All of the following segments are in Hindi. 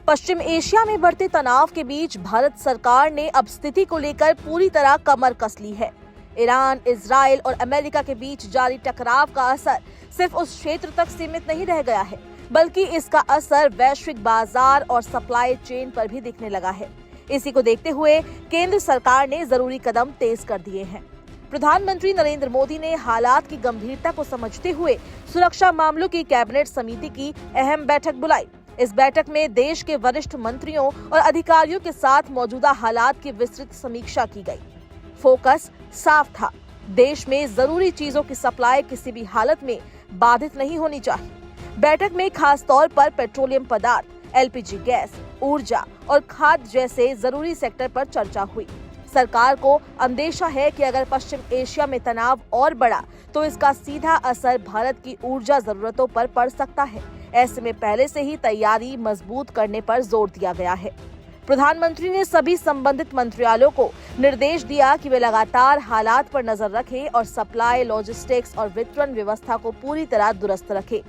पश्चिम एशिया में बढ़ते तनाव के बीच भारत सरकार ने अब स्थिति को लेकर पूरी तरह कमर कस ली है। ईरान, इजराइल और अमेरिका के बीच जारी टकराव का असर सिर्फ उस क्षेत्र तक सीमित नहीं रह गया है, बल्कि इसका असर वैश्विक बाजार और सप्लाई चेन पर भी दिखने लगा है। इसी को देखते हुए केंद्र सरकार ने जरूरी कदम तेज कर दिए हैं। प्रधानमंत्री नरेंद्र मोदी ने हालात की गंभीरता को समझते हुए सुरक्षा मामलों की कैबिनेट समिति की अहम बैठक बुलाई। इस बैठक में देश के वरिष्ठ मंत्रियों और अधिकारियों के साथ मौजूदा हालात की विस्तृत समीक्षा की गई। फोकस साफ था, देश में जरूरी चीजों की सप्लाई किसी भी हालत में बाधित नहीं होनी चाहिए। बैठक में खास तौर पर पेट्रोलियम पदार्थ, एलपीजी गैस, ऊर्जा और खाद्य जैसे जरूरी सेक्टर पर चर्चा हुई। सरकार को अंदेशा है कि अगर पश्चिम एशिया में तनाव और बढ़ा तो इसका सीधा असर भारत की ऊर्जा जरूरतों पर पड़ सकता है। ऐसे में पहले से ही तैयारी मजबूत करने पर जोर दिया गया है। प्रधानमंत्री ने सभी संबंधित मंत्रालयों को निर्देश दिया कि वे लगातार हालात पर नजर रखें और सप्लाई, लॉजिस्टिक्स और वितरण व्यवस्था को पूरी तरह दुरुस्त रखें।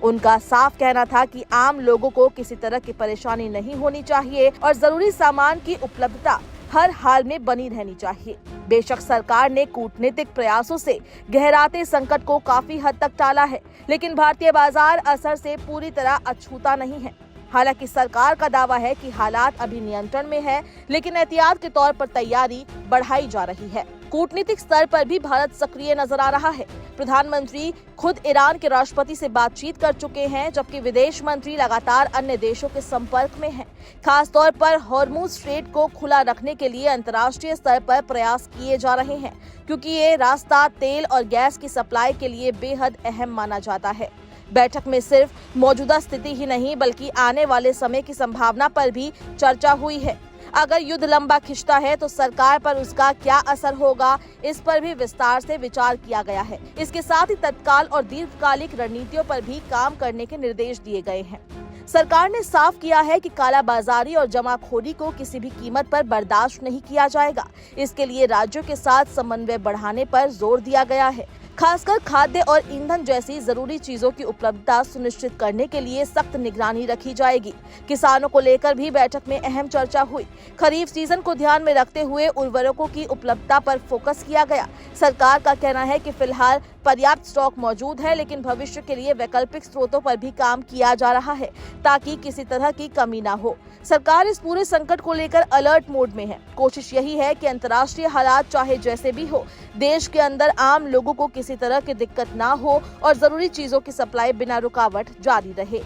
उनका साफ कहना था कि आम लोगों को किसी तरह की परेशानी नहीं होनी चाहिए और जरूरी सामान की उपलब्धता हर हाल में बनी रहनी चाहिए। बेशक सरकार ने कूटनीतिक प्रयासों से गहराते संकट को काफी हद तक टाला है, लेकिन भारतीय बाजार असर से पूरी तरह अछूता नहीं है। हालांकि सरकार का दावा है कि हालात अभी नियंत्रण में है, लेकिन एहतियात के तौर पर तैयारी बढ़ाई जा रही है। कूटनीतिक स्तर पर भी भारत सक्रिय नजर आ रहा है। प्रधानमंत्री खुद ईरान के राष्ट्रपति से बातचीत कर चुके हैं, जबकि विदेश मंत्री लगातार अन्य देशों के संपर्क में हैं। खास तौर पर हॉर्मुज स्ट्रेट को खुला रखने के लिए अंतर्राष्ट्रीय स्तर पर प्रयास किए जा रहे हैं, क्योंकि ये रास्ता तेल और गैस की सप्लाई के लिए बेहद अहम माना जाता है। बैठक में सिर्फ मौजूदा स्थिति ही नहीं, बल्कि आने वाले समय की संभावना पर भी चर्चा हुई है। अगर युद्ध लंबा खिंचता है तो सरकार पर उसका क्या असर होगा, इस पर भी विस्तार से विचार किया गया है। इसके साथ ही तत्काल और दीर्घकालिक रणनीतियों पर भी काम करने के निर्देश दिए गए हैं। सरकार ने साफ किया है कि कालाबाजारी और जमाखोरी को किसी भी कीमत पर बर्दाश्त नहीं किया जाएगा। इसके लिए राज्यों के साथ समन्वय बढ़ाने पर जोर दिया गया है। खासकर खाद्य और ईंधन जैसी जरूरी चीजों की उपलब्धता सुनिश्चित करने के लिए सख्त निगरानी रखी जाएगी। किसानों को लेकर भी बैठक में अहम चर्चा हुई। खरीफ सीजन को ध्यान में रखते हुए उर्वरकों की उपलब्धता पर फोकस किया गया। सरकार का कहना है कि फिलहाल पर्याप्त स्टॉक मौजूद है, लेकिन भविष्य के लिए वैकल्पिक स्रोतों पर भी काम किया जा रहा है ताकि किसी तरह की कमी न हो। सरकार इस पूरे संकट को लेकर अलर्ट मोड में है। कोशिश यही है कि अंतर्राष्ट्रीय हालात चाहे जैसे भी हो, देश के अंदर आम लोगों को किसी तरह की दिक्कत ना हो और जरूरी चीजों की सप्लाई बिना रुकावट जारी रहे।